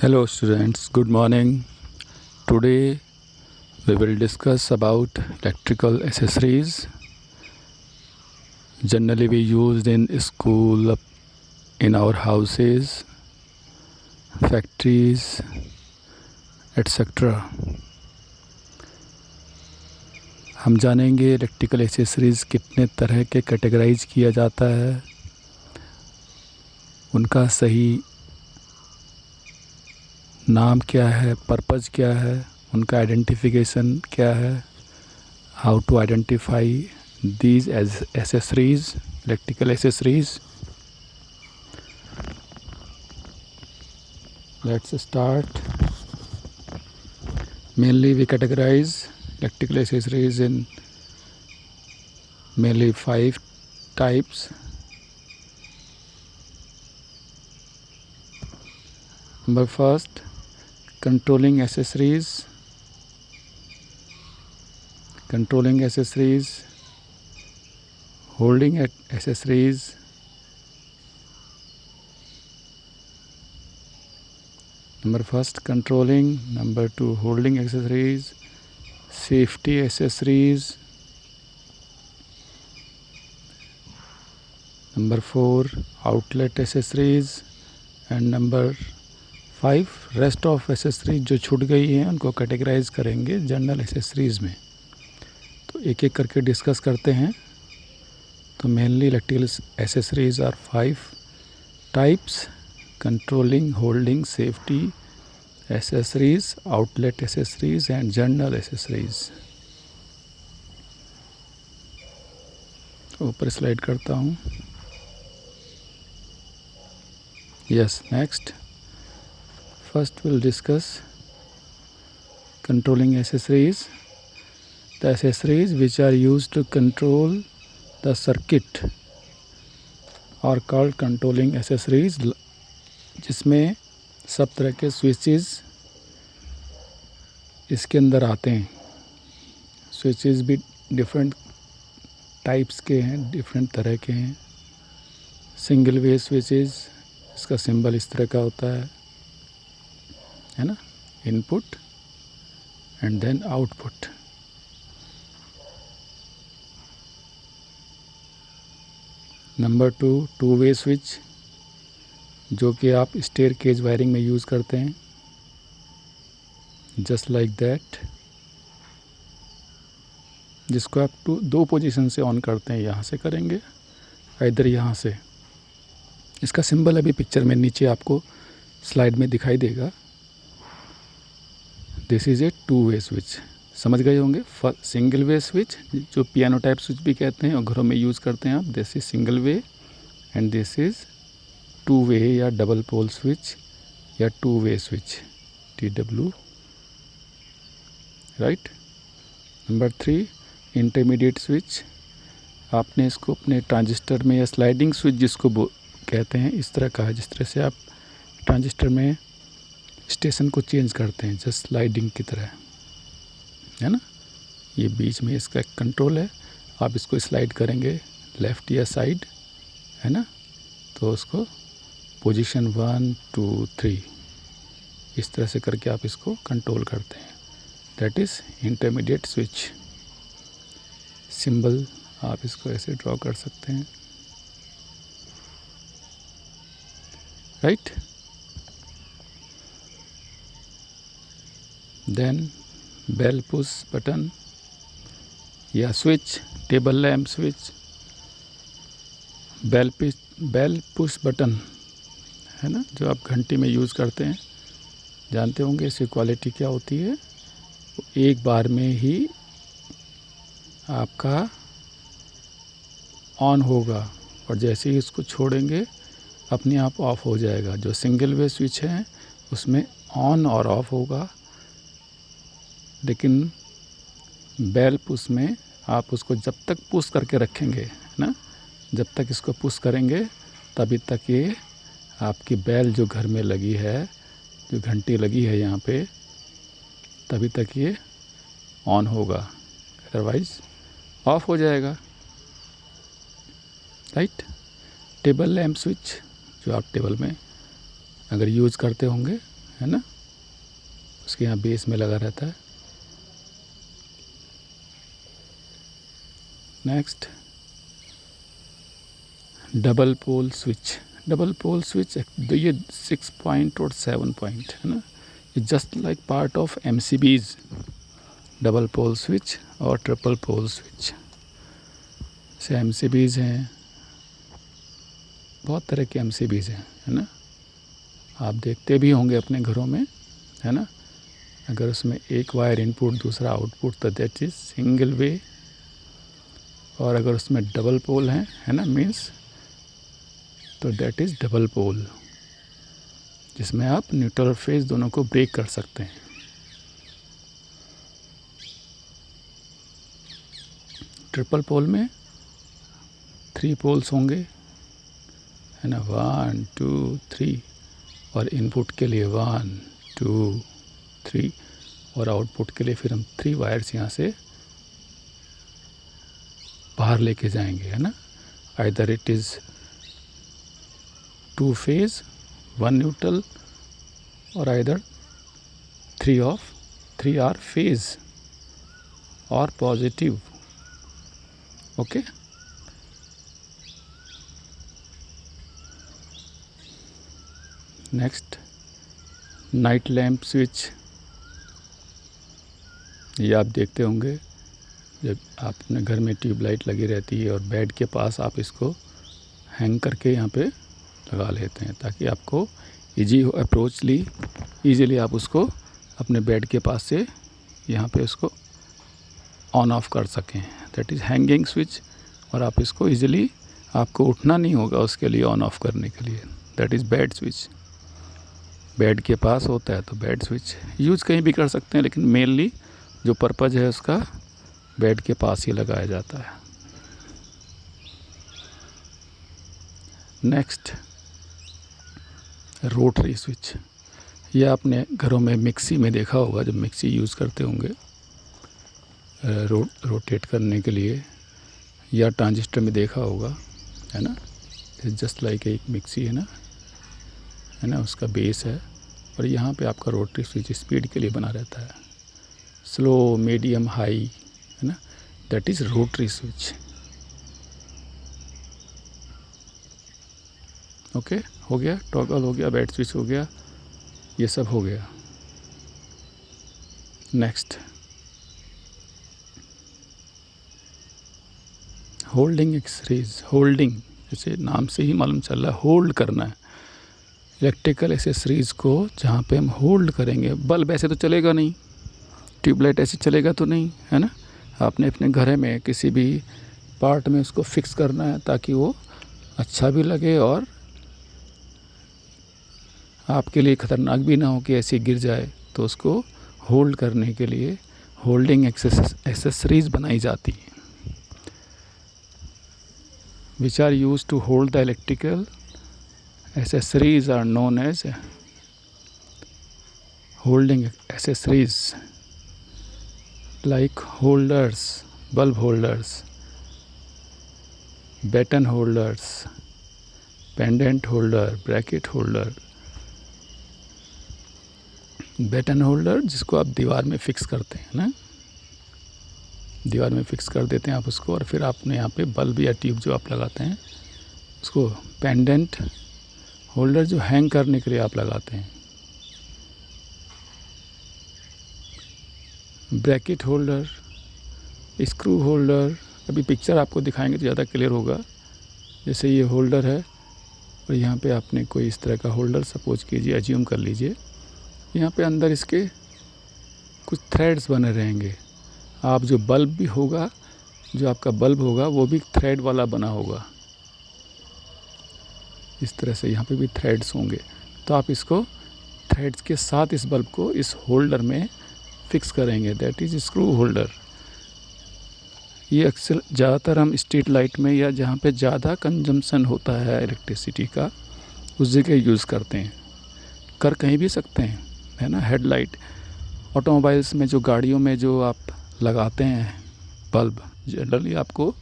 Hello students, good morning. Today we will discuss about electrical accessories generally we used in school, in our houses, factories, etc. हम जानेंगे electrical accessories कितने तरह के categorise किया जाता है, उनका सही नाम क्या है, पर्पज़ क्या है, उनका आइडेंटिफिकेशन क्या है, how to identify these as accessories, electrical accessories. Let's start. Mainly we categorize electrical accessories in mainly 5 types. Number first, controlling accessories. Controlling accessories, holding accessories, number first controlling, number two holding accessories, safety accessories, number four outlet accessories, and number 5 rest of accessories जो छूट गई हैं उनको categorise करेंगे general accessories में। तो एक एक करके डिस्कस करते हैं। तो mainly electrical accessories are 5 types: controlling, holding, safety accessories, outlet accessories and general accessories. ऊपर स्लाइड करता हूँ। Yes, next. First we'll discuss controlling accessories. The accessories which are used to control the circuit are called controlling accessories, जिसमें सब तरह के switches इसके अंदर आते हैं। स्विचेस भी डिफरेंट टाइप्स के हैं, डिफरेंट तरह के हैं। सिंगल वे स्विचेस, इसका सिंबल इस तरह का होता है ना, input and then output. Number two way switch, जो कि आप स्टेयर केज वायरिंग में यूज़ करते हैं, जस्ट लाइक दैट, जिसको आप दो पोजीशन से ऑन करते हैं। यहाँ से करेंगे, इधर यहाँ से। इसका सिंबल अभी पिक्चर में नीचे आपको स्लाइड में दिखाई देगा। This is a to way switch, समझ गए होंगे। सिंगल वे स्विच, जो पियानो टाइप स्विच भी कहते हैं और घरों में यूज़ करते हैं आप, this is single way and this is two way या डबल पोल स्विच या to way switch, TW, right. Number 3, intermediate switch. आपने इसको अपने ट्रांजिस्टर में, या स्लाइडिंग स्विच जिसको कहते हैं, इस तरह का है, जिस तरह से आप ट्रांजिस्टर में स्टेशन को चेंज करते हैं, जस्ट स्लाइडिंग की तरह, है ना। ये बीच में इसका एक कंट्रोल है, आप इसको स्लाइड करेंगे लेफ़्ट या साइड, है ना, तो उसको पोजीशन 1 2 3 इस तरह से करके आप इसको कंट्रोल करते हैं। That is intermediate switch. Symbol आप इसको ऐसे ड्रॉ कर सकते हैं, right. Then bell push button या switch, table lamp switch, bell push button, है ना, जो आप घंटी में यूज़ करते हैं। जानते होंगे इसकी क्वालिटी क्या होती है। एक बार में ही आपका ऑन होगा और जैसे ही इसको छोड़ेंगे अपने आप ऑफ हो जाएगा। जो सिंगल वे स्विच है उसमें ऑन और ऑफ होगा, लेकिन बेल पुश में आप उसको जब तक पुश करके रखेंगे ना, जब तक इसको पुश करेंगे तभी तक ये आपकी बेल जो घर में लगी है, जो घंटी लगी है यहाँ पे, तभी तक ये ऑन होगा, अदरवाइज ऑफ हो जाएगा, राइट। टेबल लैम्प स्विच, जो आप टेबल में अगर यूज़ करते होंगे, है ना, उसके यहाँ बेस में लगा रहता है। Next double pole switch. Double pole switch ये 6 पॉइंट और 7 पॉइंट है ना, ये just like part of MCBs, double pole switch और ट्रिपल पोल स्विच। जैसे MCBs हैं, बहुत तरह के MCBs हैं, है ना, आप देखते भी होंगे अपने घरों में, है ना। अगर उसमें एक वायर इनपुट दूसरा आउटपुट तो दैट इज़ सिंगल वे, और अगर उसमें डबल पोल है ना, मीन्स तो दैट इज़ डबल पोल, जिसमें आप न्यूट्रल और फेज दोनों को ब्रेक कर सकते हैं। ट्रिपल पोल में 3 पोल्स होंगे, है ना, 1 2 3, और इनपुट के लिए 1 2 3, और आउटपुट के लिए फिर हम 3 वायर्स यहाँ से बाहर लेके जाएंगे, है ना। Either it is 2 phase 1 neutral, और आइदर 3 आर फेज और positive. Okay, next night lamp switch. ये आप देखते होंगे जब आप अपने घर में ट्यूबलाइट लगी रहती है और बेड के पास आप इसको हैंग करके यहाँ पे लगा लेते हैं, ताकि आपको ईजीली आप उसको अपने बेड के पास से यहाँ पे उसको ऑन ऑफ कर सकें। दैट इज़ हैंगिंग स्विच, और आप इसको ईजिली, आपको उठना नहीं होगा उसके लिए ऑन ऑफ करने के लिए। That is bed switch, bed के पास होता है तो बेड स्विच यूज़ कहीं भी कर सकते हैं, लेकिन मेनली जो पर्पज़ है उसका बेड के पास ही लगाया जाता है। Next rotary switch. ये आपने घरों में मिक्सी में देखा होगा, जब मिक्सी यूज़ करते होंगे रोटेट करने के लिए, या ट्रांजिस्टर में देखा होगा, है ना। जस्ट लाइक एक मिक्सी है ना, उसका बेस है, और यहाँ पे आपका रोटरी स्विच स्पीड के लिए बना रहता है, स्लो मीडियम हाई, है ना, that is rotary switch. Okay, हो गया, टॉगल हो गया, बेड स्विच हो गया, ये सब हो गया। Next holding accessories. होल्डिंग, जैसे नाम से ही मालूम चल रहा है, होल्ड करना है। इलेक्ट्रिकल एक्सेसरीज़ को जहाँ पे हम होल्ड करेंगे, बल्ब ऐसे तो चलेगा नहीं, ट्यूबलाइट ऐसे चलेगा तो नहीं, है ना। आपने अपने घर में किसी भी पार्ट में उसको फिक्स करना है ताकि वो अच्छा भी लगे और आपके लिए ख़तरनाक भी ना हो कि ऐसे गिर जाए। तो उसको होल्ड करने के लिए होल्डिंग एक्सेसरीज़ बनाई जाती हैं, which are used to hold the electrical accessories are known as holding accessories, like holders, bulb holders, baton holders, pendant holder, bracket holder। Batten holder जिसको आप दीवार में फिक्स करते हैं ना, दीवार में फिक्स कर देते हैं आप उसको, और फिर आपने यहाँ पे बल्ब या ट्यूब जो आप लगाते हैं उसको पेंडेंट होल्डर जो हैंग करने के लिए आप लगाते हैं। ब्रैकेट होल्डर, स्क्रू होल्डर, अभी पिक्चर आपको दिखाएंगे तो ज़्यादा क्लियर होगा। जैसे ये होल्डर है और यहाँ पे आपने कोई इस तरह का होल्डर सपोज कीजिए, अज्यूम कर लीजिए, यहाँ पे अंदर इसके कुछ थ्रेड्स बने रहेंगे। आप जो बल्ब भी होगा, जो आपका बल्ब होगा वो भी थ्रेड वाला बना होगा, इस तरह से यहाँ पे भी थ्रेड्स होंगे। तो आप इसको थ्रेड्स के साथ इस बल्ब को इस होल्डर में फिक्स करेंगे, दैट इज़ स्क्रू होल्डर। ये अक्सर ज़्यादातर हम स्ट्रीट लाइट में या जहाँ पे ज़्यादा कंजम्पशन होता है इलेक्ट्रिसिटी का, उस जगह यूज़ करते हैं, कर कहीं भी सकते हैं, है ना। हेडलाइट, ऑटोमोबाइल्स में जो गाड़ियों में जो आप लगाते हैं बल्ब, जनरली आपको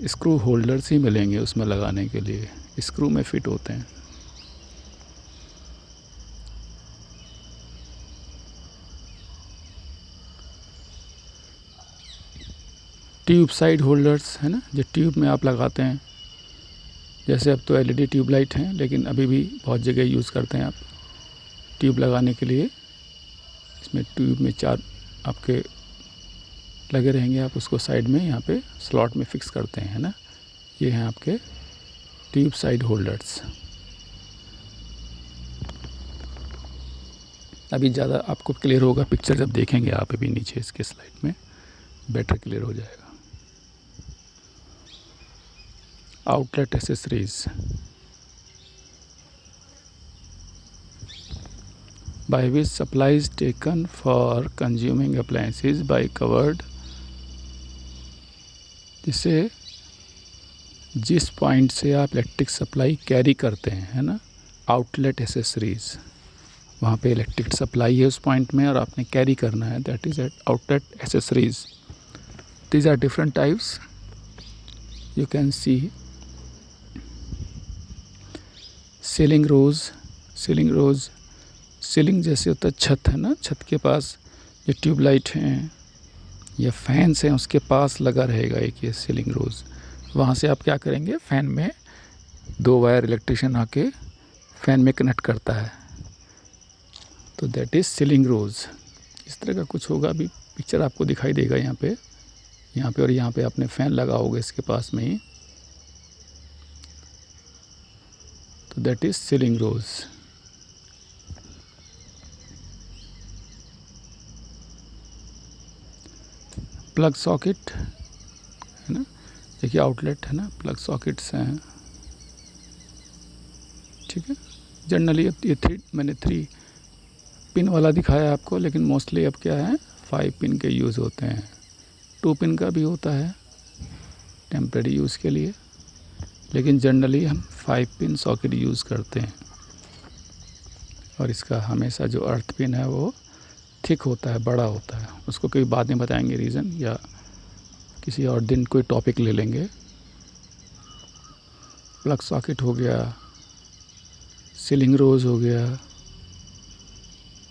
स्क्रू होल्डर्स ही मिलेंगे उसमें लगाने के लिए, स्क्रू में फिट होते हैं। ट्यूब साइड होल्डर्स है ना, जो ट्यूब में आप लगाते हैं, जैसे अब तो एलईडी ट्यूबलाइट हैं, लेकिन अभी भी बहुत जगह यूज़ करते हैं आप ट्यूब लगाने के लिए। इसमें ट्यूब में 4 आपके लगे रहेंगे, आप उसको साइड में यहाँ पे स्लॉट में फिक्स करते हैं, है ना। ये हैं आपके ट्यूब साइड होल्डर्स। अभी ज़्यादा आपको क्लियर होगा, पिक्चर जब देखेंगे आप अभी नीचे इसके स्लाइड में बेटर क्लियर हो जाएगा। Outlet accessories, by which supplies taken for consuming appliances by covered, जिसे जिस पॉइंट से आप इलेक्ट्रिक सप्लाई कैरी करते हैं, है ना, आउटलेट एसेसरीज, वहाँ पे इलेक्ट्रिक सप्लाई है उस पॉइंट में और आपने कैरी करना है, that is at outlet accessories. These are different types, you can see ceiling rose. Ceiling जैसे होता है छत, है ना, छत के पास ये ट्यूबलाइट हैं या फैंस हैं, उसके पास लगा रहेगा एक ये सीलिंग रोज। वहाँ से आप क्या करेंगे, फ़ैन में 2 वायर इलेक्ट्रिशियन आके फ़ैन में कनेक्ट करता है, तो दैट इज़ सीलिंग रोज। इस तरह का कुछ होगा, अभी पिक्चर आपको दिखाई देगा यहाँ पे और यहाँ पे आपने फ़ैन लगा होगा इसके पास में ही, तो that is ceiling rose. Plug socket है ना, देखिए आउटलेट है ना, प्लग सॉकेट्स हैं, ठीक है। जनरली ये मैंने 3 पिन वाला दिखाया आपको, लेकिन मोस्टली अब क्या है 5 पिन के यूज़ होते हैं। 2 पिन का भी होता है टेम्परेरी यूज़ के लिए, लेकिन जनरली हम 5 पिन सॉकेट यूज़ करते हैं। और इसका हमेशा जो अर्थ पिन है वो थिक होता है, बड़ा होता है। उसको कभी बाद में बताएंगे रीज़न, या किसी और दिन कोई टॉपिक ले लेंगे। प्लग सॉकेट हो गया, सीलिंग रोज हो गया,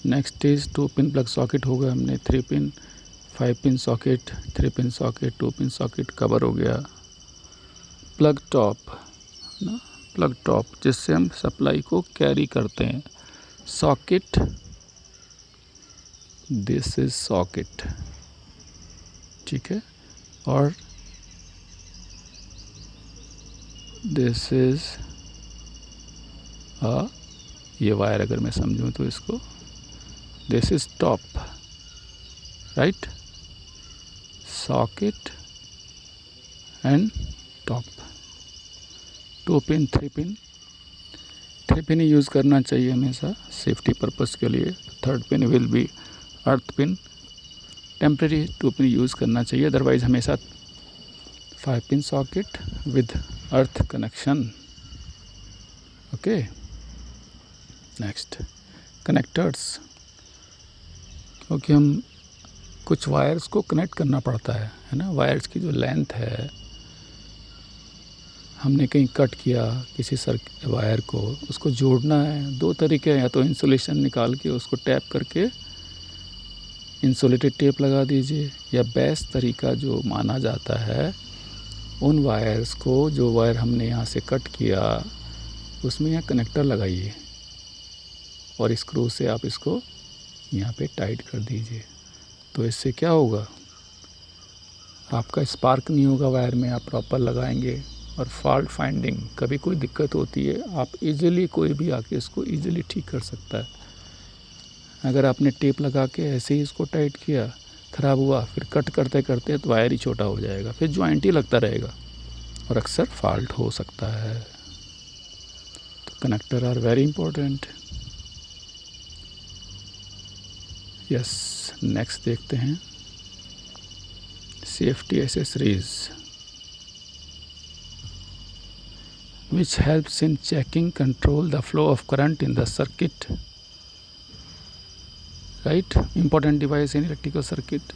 next is 2 pin plug socket हो गया हमने, 3 pin 5 pin socket, 3 pin socket, 2 pin socket cover हो गया। प्लग टॉप ना, प्लग टॉप जिससे हम सप्लाई को कैरी करते हैं। सॉकेट, दिस इज सॉकेट, ठीक है, और दिस इज ये वायर अगर मैं समझूं तो इसको, this is top, right, socket and top. 2 pin 3 pin, 3 pin he use करना चाहिए हमेशा सेफ्टी पर्पस के लिए। 3rd pin will be earth pin, temporary 2 pin use करना चाहिए, अदरवाइज हमेशा 5 pin socket with earth connection. Okay, next connectors, क्योंकि हम कुछ वायर्स को कनेक्ट करना पड़ता है ना। वायर्स की जो लेंथ है, हमने कहीं कट किया किसी वायर को, उसको जोड़ना है। 2 तरीके हैं, या तो इंसुलेशन निकाल के उसको टैप करके इंसुलेटेड टेप लगा दीजिए, या बेस्ट तरीका जो माना जाता है, उन वायर्स को, जो वायर हमने यहाँ से कट किया उसमें यहाँ कनेक्टर लगाइए और स्क्रू से आप इसको यहाँ पे टाइट कर दीजिए। तो इससे क्या होगा, आपका स्पार्क नहीं होगा वायर में, आप प्रॉपर लगाएंगे। और फॉल्ट फाइंडिंग, कभी कोई दिक्कत होती है, आप इजीली, कोई भी आके इसको इजीली ठीक कर सकता है। अगर आपने टेप लगा के ऐसे ही इसको टाइट किया, ख़राब हुआ, फिर कट करते करते तो वायर ही छोटा हो जाएगा, फिर जॉइंट ही लगता रहेगा और अक्सर फॉल्ट हो सकता है। तो connector are very important. Yes, next देखते हैं safety accessories, which helps in checking control the flow of current in the circuit, right, important device in electrical circuit।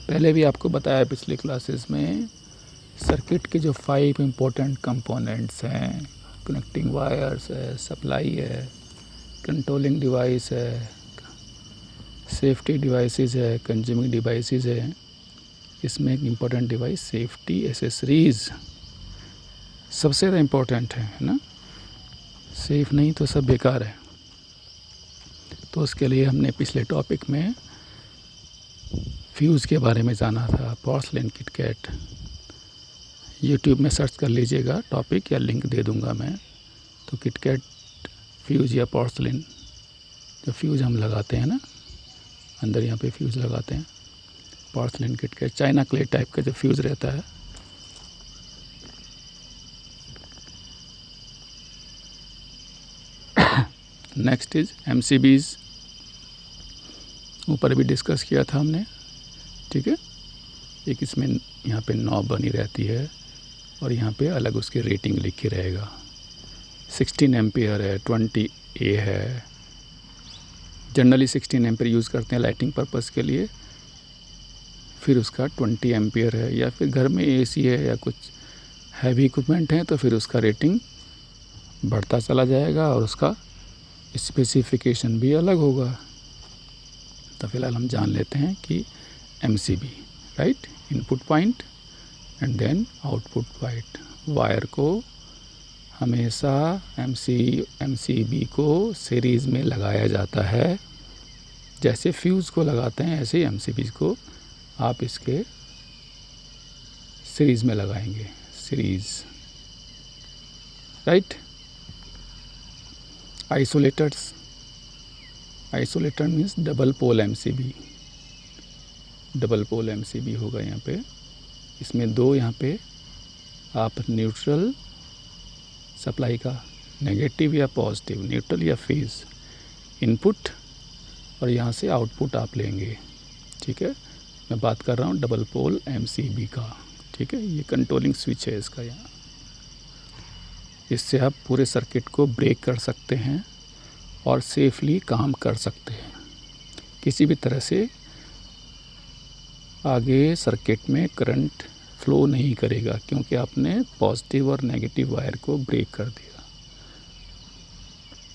पहले भी आपको बताया पिछले क्लासेस में, सर्किट के जो 5 इम्पोर्टेंट कंपोनेंट्स हैं, कनेक्टिंग वायर्स है, सप्लाई है, कंट्रोलिंग डिवाइस है, सेफ्टी डिवाइसेस है, कंज्यूमिंग डिवाइसेस है, इसमें एक इम्पोर्टेंट डिवाइस सेफ्टी एसेसरीज़ सबसे ज़्यादा इम्पोर्टेंट है ना। सेफ नहीं तो सब बेकार है। तो उसके लिए हमने पिछले टॉपिक में फ्यूज़ के बारे में जाना था। पोर्सलेन किटकैट, यूट्यूब में सर्च कर लीजिएगा टॉपिक, या लिंक दे दूंगा मैं। तो किटकैट फ्यूज़ या पोर्सलेन, जो फ्यूज़ हम लगाते हैं ना अंदर, यहाँ पे फ्यूज़ लगाते हैं। Porcelain KitKat China clay type का जो फ्यूज़ रहता है। नेक्स्ट इज MCBs, ऊपर भी डिस्कस किया था हमने, ठीक है। एक इसमें यहाँ पे नॉब बनी रहती है और यहाँ पे अलग उसकी रेटिंग लिखी रहेगा। 16 एम्पियर है, 20A है। जनरली 16 एम्पियर यूज़ करते हैं लाइटिंग पर्पस के लिए। फिर उसका 20 एम्पियर है, या फिर घर में AC है या कुछ हैवी इक्विपमेंट है तो फिर उसका रेटिंग बढ़ता चला जाएगा और उसका स्पेसिफिकेशन भी अलग होगा। तो फिलहाल हम जान लेते हैं कि MCB, right, input point and then output point. Wire को हमेशा MCB को सीरीज़ में लगाया जाता है। जैसे फ्यूज़ को लगाते हैं ऐसे ही MCB को आप इसके सीरीज़ में लगाएंगे, series, right. Isolators, isolator means double pole MCB, double pole MCB होगा यहाँ पे। इसमें दो यहाँ पे आप न्यूट्रल सप्लाई का, नेगेटिव या पॉजिटिव, न्यूट्रल या फेज इनपुट, और यहाँ से आउटपुट आप लेंगे, ठीक है। मैं बात कर रहा हूँ डबल पोल MCB का, ठीक है। ये कंट्रोलिंग स्विच है इसका यहाँ। इससे आप पूरे सर्किट को ब्रेक कर सकते हैं और सेफली काम कर सकते हैं। किसी भी तरह से आगे सर्किट में करंट फ्लो नहीं करेगा क्योंकि आपने पॉजिटिव और नेगेटिव वायर को ब्रेक कर दिया।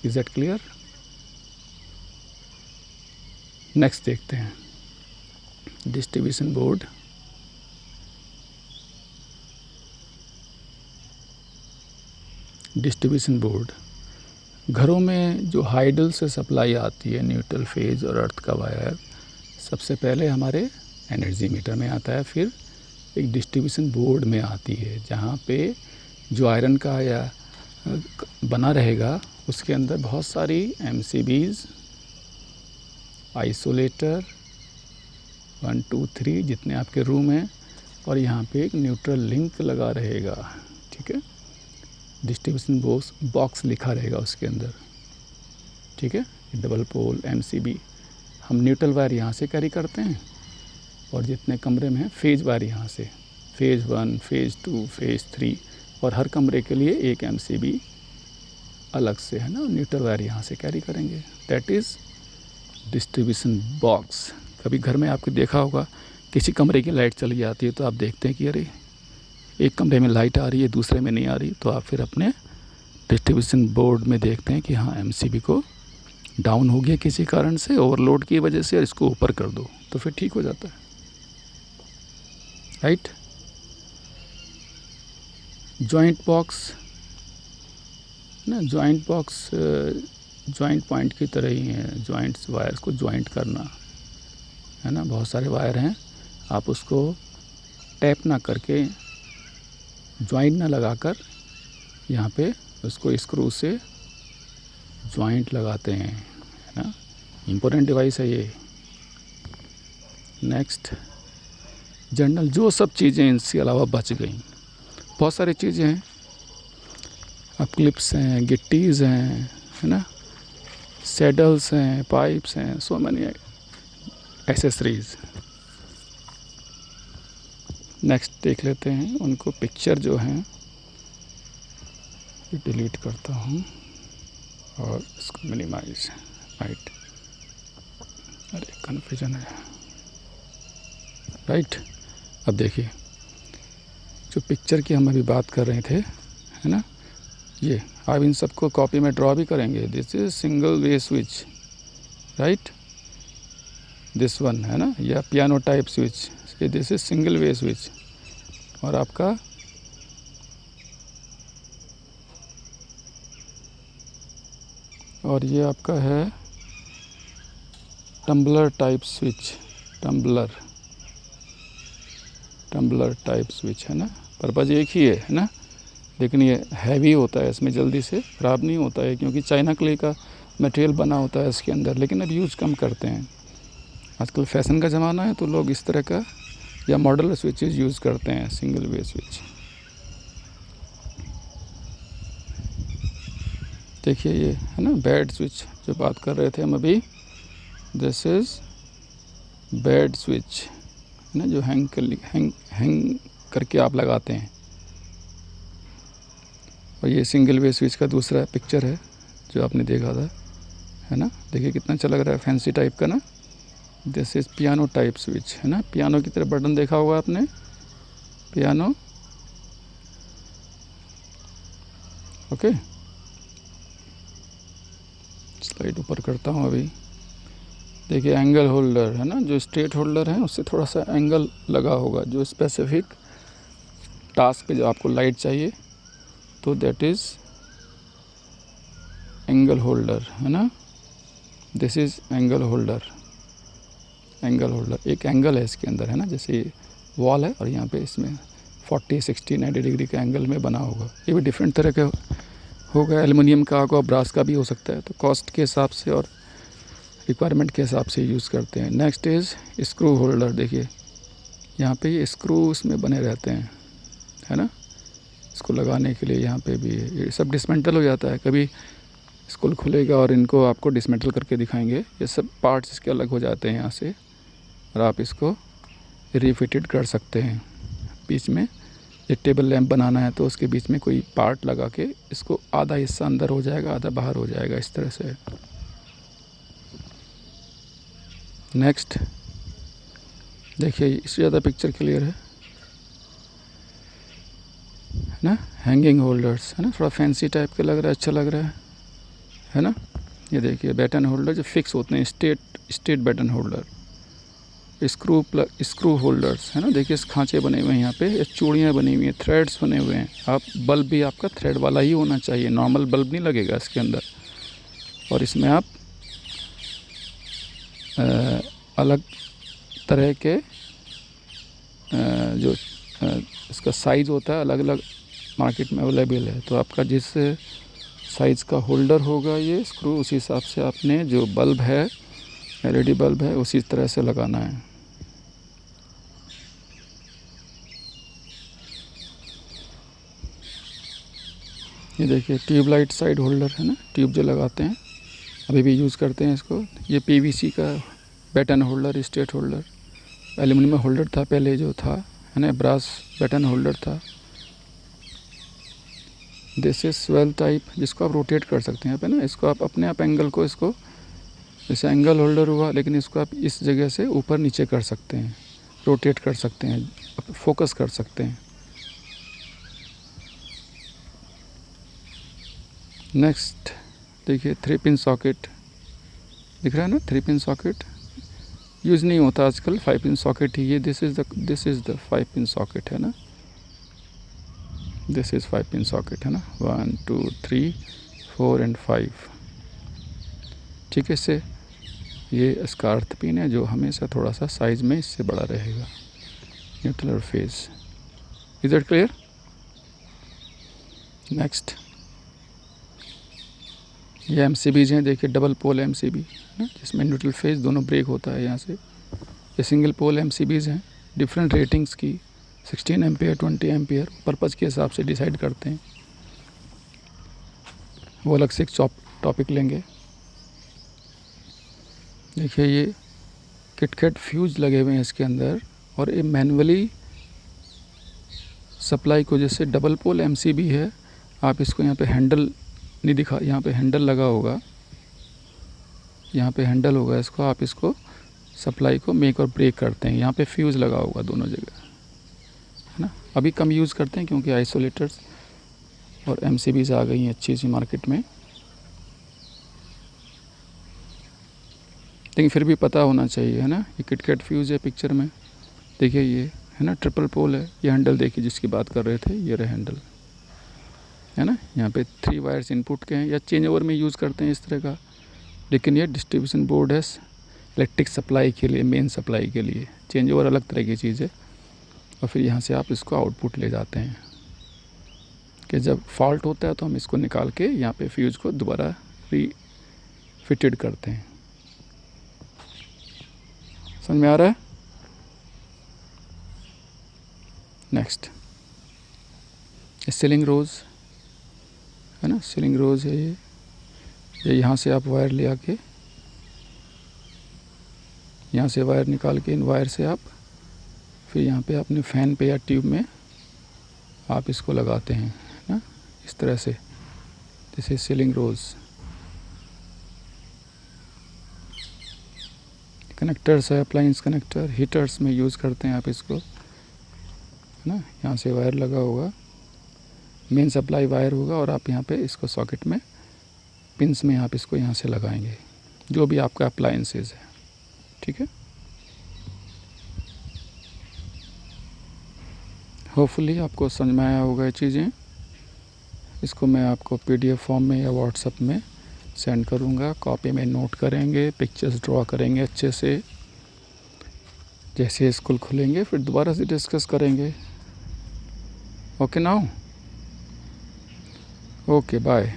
Is that clear? नेक्स्ट देखते हैं डिस्ट्रीब्यूशन बोर्ड। डिस्ट्रीब्यूशन बोर्ड घरों में जो हाइडल से सप्लाई आती है, न्यूट्रल, फेज और अर्थ का वायर, सबसे पहले हमारे एनर्जी मीटर में आता है, फिर एक डिस्ट्रीब्यूशन बोर्ड में आती है जहाँ पे जो आयरन का या बना रहेगा उसके अंदर बहुत सारी MCBs, आइसोलेटर 1 2 3 जितने आपके रूम हैं, और यहाँ पे एक न्यूट्रल लिंक लगा रहेगा, ठीक है। डिस्ट्रीब्यूशन बॉक्स लिखा रहेगा उसके अंदर, ठीक है। डबल पोल MCB, हम न्यूट्रल वायर यहाँ से कैरी करते हैं और जितने कमरे में हैं फेज वायर यहाँ से, फेज 1, फेज 2, फेज 3, और हर कमरे के लिए एक MCB अलग से, है ना, न्यूट्रल वायर यहाँ से कैरी करेंगे। That is distribution box. कभी घर में आपने देखा होगा किसी कमरे की लाइट चली जाती है तो आप देखते हैं कि अरे एक कमरे में लाइट आ रही है दूसरे में नहीं आ रही, तो आप फिर अपने डिस्ट्रीब्यूशन बोर्ड में देखते हैं कि हाँ MCB को डाउन हो गया किसी कारण से, ओवरलोड की वजह से, और इसको ऊपर कर दो तो फिर ठीक हो जाता है, राइट। जॉइंट बॉक्स ना, जॉइंट बॉक्स जॉइंट पॉइंट की तरह ही है। जॉइंट्स, वायर्स को जॉइंट करना, है ना। बहुत सारे वायर हैं, आप उसको टैप ना करके, जॉइंट ना लगाकर यहाँ पे उसको स्क्रू से जॉइंट लगाते हैं, है ना। इम्पोर्टेंट डिवाइस है ये। नेक्स्ट जनरल, जो सब चीज़ें इनसे अलावा बच गई, बहुत सारी चीज़ें हैं, अब क्लिप्स हैं, गिट्टीज़ हैं, है ना, सैडल्स हैं, पाइप्स हैं, सो मैनी एसेसरीज़। नेक्स्ट देख लेते हैं उनको, पिक्चर जो हैं डिलीट करता हूँ और इसको मिनिमाइज, राइट। अरे कन्फ्यूजन है, राइट। अब देखिए जो पिक्चर की हम अभी बात कर रहे थे, है ना, ये आप इन सबको कॉपी में ड्रॉ भी करेंगे। This is single way switch, right, this one, है ना, या पियानो टाइप स्विच, ये this is single way switch. और आपका और ये आपका है tumbler type switch, tumbler type switch है ना। पर्पज़ एक ही है ना, लेकिन ये हैवी होता है, इसमें जल्दी से ख़राब नहीं होता है क्योंकि चाइना क्ले का मटेरियल बना होता है इसके अंदर, लेकिन अब यूज़ कम करते हैं। आजकल फैशन का ज़माना है तो लोग इस तरह का या मॉडल स्विचेस यूज़ करते हैं, सिंगल वे स्विच। देखिए ये है ना बेड स्विच जो बात कर रहे थे हम अभी, दिस इज़ बेड स्विच है ना, जो हैंग करके आप लगाते हैं। और ये सिंगल वे स्विच का दूसरा पिक्चर है जो आपने देखा था, है ना। देखिए कितना अच्छा लग रहा है, फैंसी टाइप का ना। This is piano type switch है ना, पियानो की तरह बटन देखा होगा आपने, पियानो। ओके, स्लाइड ऊपर करता हूँ अभी। देखिए एंगल होल्डर है ना, जो स्ट्रेट होल्डर है उससे थोड़ा सा एंगल लगा होगा, जो स्पेसिफिक टास्क पे जो आपको लाइट चाहिए, तो दैट इज़ एंगल होल्डर है ना। This is angle holder. एक एंगल है इसके अंदर है ना, जैसे वॉल है और यहाँ पे इसमें 40, 60, 90 डिग्री के एंगल में बना होगा। ये भी डिफरेंट तरह का होगा, एल्युमिनियम का होगा, ब्रास का भी हो सकता है। तो कॉस्ट के हिसाब से और रिक्वायरमेंट के हिसाब से यूज़ करते हैं। Next is screw holder. देखिए यहाँ पे ये स्क्रू इसमें बने रहते हैं है ना, इसको लगाने के लिए यहाँ पे भी ये सब डिसमेंटल हो जाता है। कभी स्कूल खुलेगा और इनको आपको डिसमेंटल करके दिखाएंगे। ये सब पार्ट्स इसके अलग हो जाते हैं यहाँ से, और आप इसको रिफिटेड कर सकते हैं। बीच में एक टेबल लैंप बनाना है तो उसके बीच में कोई पार्ट लगा के इसको आधा हिस्सा अंदर हो जाएगा, आधा बाहर हो जाएगा, इस तरह से। नेक्स्ट देखिए, इससे ज़्यादा पिक्चर क्लियर है ना। हैंगिंग होल्डर्स है ना, थोड़ा फैंसी टाइप का लग रहा है, अच्छा लग रहा है ना। ये देखिए बटन होल्डर जो फिक्स होते हैं, state button holder. Screw holders है ना, देखिए इस खांचे बने हुए हैं यहाँ पे, ये चूड़ियाँ बनी हुई हैं, थ्रेड्स बने हुए हैं। आप बल्ब भी आपका थ्रेड वाला ही होना चाहिए, नॉर्मल बल्ब नहीं लगेगा इसके अंदर। और इसमें आप अलग तरह के जो इसका साइज़ होता है अलग अलग मार्केट में अवेलेबल है। तो आपका जिस साइज़ का होल्डर होगा ये स्क्रू, उसी हिसाब से आपने जो बल्ब है, एलईडी बल्ब है, उसी तरह से लगाना है। ये देखिए ट्यूबलाइट साइड होल्डर है ना, ट्यूब जो लगाते हैं, अभी भी यूज़ करते हैं इसको। ये पीवीसी का button holder, state holder. Aluminium holder था पहले जो था है ना, ब्रास बटन होल्डर था। दिस इज स्वेल टाइप, जिसको आप रोटेट कर सकते हैं यहाँ पे ना, इसको आप अपने आप एंगल को, इसको जैसे एंगल होल्डर हुआ, लेकिन इसको आप इस जगह से ऊपर नीचे कर सकते हैं, रोटेट कर सकते हैं, फोकस कर सकते हैं। नेक्स्ट देखिए 3 पिन सॉकेट दिख रहा है ना, 3 पिन सॉकेट यूज़ नहीं होता आजकल, 5 पिन सॉकेट ही ये। This is the 5 pin socket है ना, दिस इज़ 5 पिन सॉकेट है ना, 1 2 3 4 एंड 5। ठीक है, इससे ये इसका अर्थ पिन है जो हमेशा थोड़ा सा साइज में इससे बड़ा रहेगा, न्यूट्रल और phase. Is it clear? Next ये एमसीबीज हैं, देखिए डबल पोल एमसीबी है ना, जिसमें न्यूट्रल फेज दोनों ब्रेक होता है यहाँ से। ये सिंगल पोल एमसीबीज हैं, डिफरेंट रेटिंग्स की, 16 एम्पियर 20 एम्पियर, पर्पज़ के हिसाब से डिसाइड करते हैं, वो अलग से एक टॉपिक लेंगे। देखिए ये किटकैट फ्यूज लगे हुए हैं इसके अंदर, और ये मैनुअली सप्लाई को, जैसे डबल पोल एमसीबी है, आप इसको यहाँ पे हैंडल नहीं दिखा, यहाँ पे हैंडल लगा होगा, यहाँ पे हैंडल होगा, इसको आप इसको सप्लाई को मेक और ब्रेक करते हैं। यहाँ पे फ्यूज़ लगा होगा दोनों जगह है ना। अभी कम यूज़ करते हैं क्योंकि आइसोलेटर्स और एमसीबीज आ गई हैं अच्छी सी मार्केट में, लेकिन फिर भी पता होना चाहिए है ना। ये किटकैट फ्यूज़ है पिक्चर में, देखिए ये है ना ट्रिपल पोल है, ये हैंडल देखिए जिसकी बात कर रहे थे, ये रहे हैंडल है ना। यहाँ पे 3 वायर्स इनपुट के हैं, या चेंज ओवर में यूज़ करते हैं इस तरह का, लेकिन ये डिस्ट्रीब्यूशन बोर्ड है इलेक्ट्रिक सप्लाई के लिए, मेन सप्लाई के लिए। चेंज ओवर अलग तरह की चीज़ है। और फिर यहाँ से आप इसको आउटपुट ले जाते हैं कि जब फॉल्ट होता है तो हम इसको निकाल के यहाँ पे फ्यूज़ को दोबारा फिटेड करते हैं। समझ में आ रहा है? नेक्स्ट सीलिंग रोज़ है ना, सीलिंग रोज़ है ये यहाँ से आप वायर ले आके, यहाँ से वायर निकाल के इन वायर से आप फिर यहाँ पे अपने फ़ैन पे या ट्यूब में आप इसको लगाते हैं ना, इस तरह से। जैसे सीलिंग रोज़ कनेक्टर्स है, अप्लायंस कनेक्टर, हीटर्स में यूज़ करते हैं आप इसको है ना। यहाँ से वायर लगा होगा, मेन सप्लाई वायर होगा, और आप यहाँ पे इसको सॉकेट में पिंस में आप इसको यहाँ से लगाएंगे, जो भी आपका अप्लायंसेस है। ठीक है, होपफुली आपको समझ में आया होगा ये चीज़ें। इसको मैं आपको PDF फॉर्म में या व्हाट्सएप में सेंड करूँगा, कॉपी में नोट करेंगे, पिक्चर्स ड्रॉ करेंगे अच्छे से। जैसे स्कूल खुलेंगे फिर दोबारा से डिस्कस करेंगे। Okay now, okay bye.